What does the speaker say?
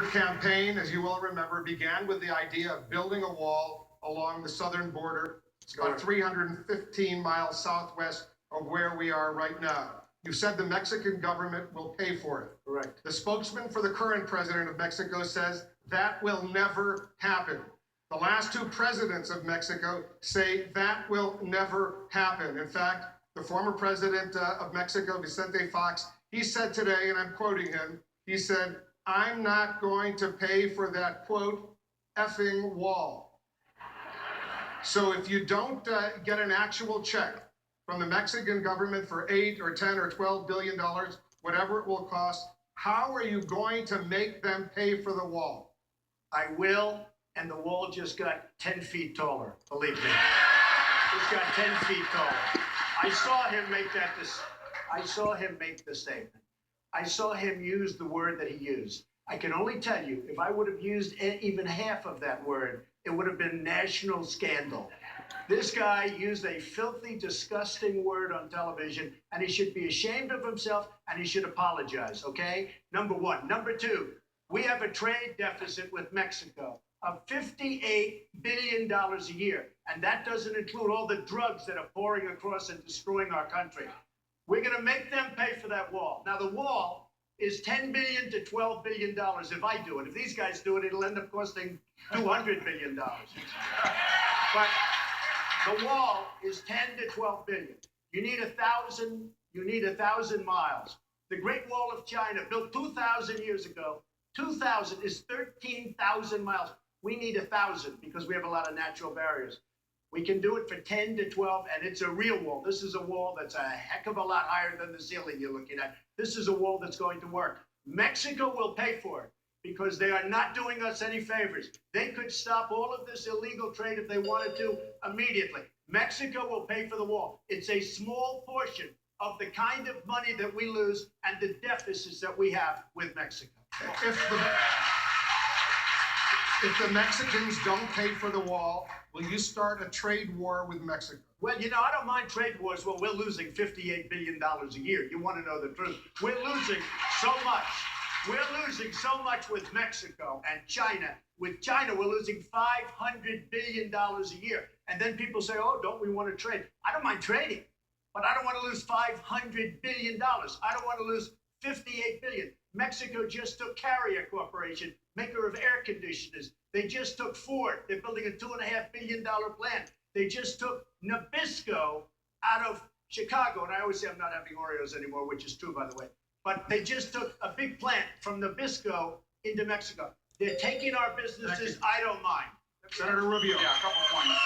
campaign, as you will remember, began with the idea of building a wall along the southern border. It's about 315 miles southwest of where we are right now. You said the Mexican government will pay for it. Correct. The spokesman for the current president of Mexico says that will never happen. The last two presidents of Mexico say that will never happen. In fact, the former president of Mexico, Vicente Fox, he said today, and I'm quoting him, he said, "I'm not going to pay for that, quote, effing wall." So if you don't get an actual check from the Mexican government for $8 or $10 or $12 billion, whatever it will cost, how are you going to make them pay for the wall? I will, and the wall just got 10 feet taller, believe me. It's got 10 feet taller. I saw him make the statement. I saw him use the word that he used. I can only tell you, if I would have used even half of that word, it would have been national scandal. This guy used a filthy, disgusting word on television, and he should be ashamed of himself, and he should apologize, okay? Number one. Number two, we have a trade deficit with Mexico of $58 billion a year, and that doesn't include all the drugs that are pouring across and destroying our country. We're going to make them pay for that wall. Now, the wall is $10 billion to $12 billion if I do it. If these guys do it, it'll end up costing $200 billion. But the wall is 10 to 12 billion. You need 1,000 miles. The Great Wall of China, built 2,000 years ago, 2,000 is 13,000 miles. We need 1,000 because we have a lot of natural barriers. We can do it for 10 to 12, and it's a real wall. This is a wall that's a heck of a lot higher than the ceiling you're looking at. This is a wall that's going to work. Mexico will pay for it because they are not doing us any favors. They could stop all of this illegal trade if they wanted to immediately. Mexico will pay for the wall. It's a small portion of the kind of money that we lose and the deficits that we have with Mexico. If the Mexicans don't pay for the wall, will you start a trade war with Mexico? Well, you know, I don't mind trade wars. Well, we're losing $58 billion a year. You want to know the truth. We're losing so much. We're losing so much with Mexico and China. With China, we're losing $500 billion a year. And then people say, oh, don't we want to trade? I don't mind trading, but I don't want to lose $500 billion. I don't want to lose $58 billion. Mexico just took Carrier Corporation, maker of air conditioners. They just took Ford. They're building a $2.5 billion plant. They just took Nabisco out of Chicago. And I always say I'm not having Oreos anymore, which is true, by the way. But they just took a big plant from Nabisco into Mexico. They're taking our businesses. I don't mind. Senator Rubio. Yeah, a couple points.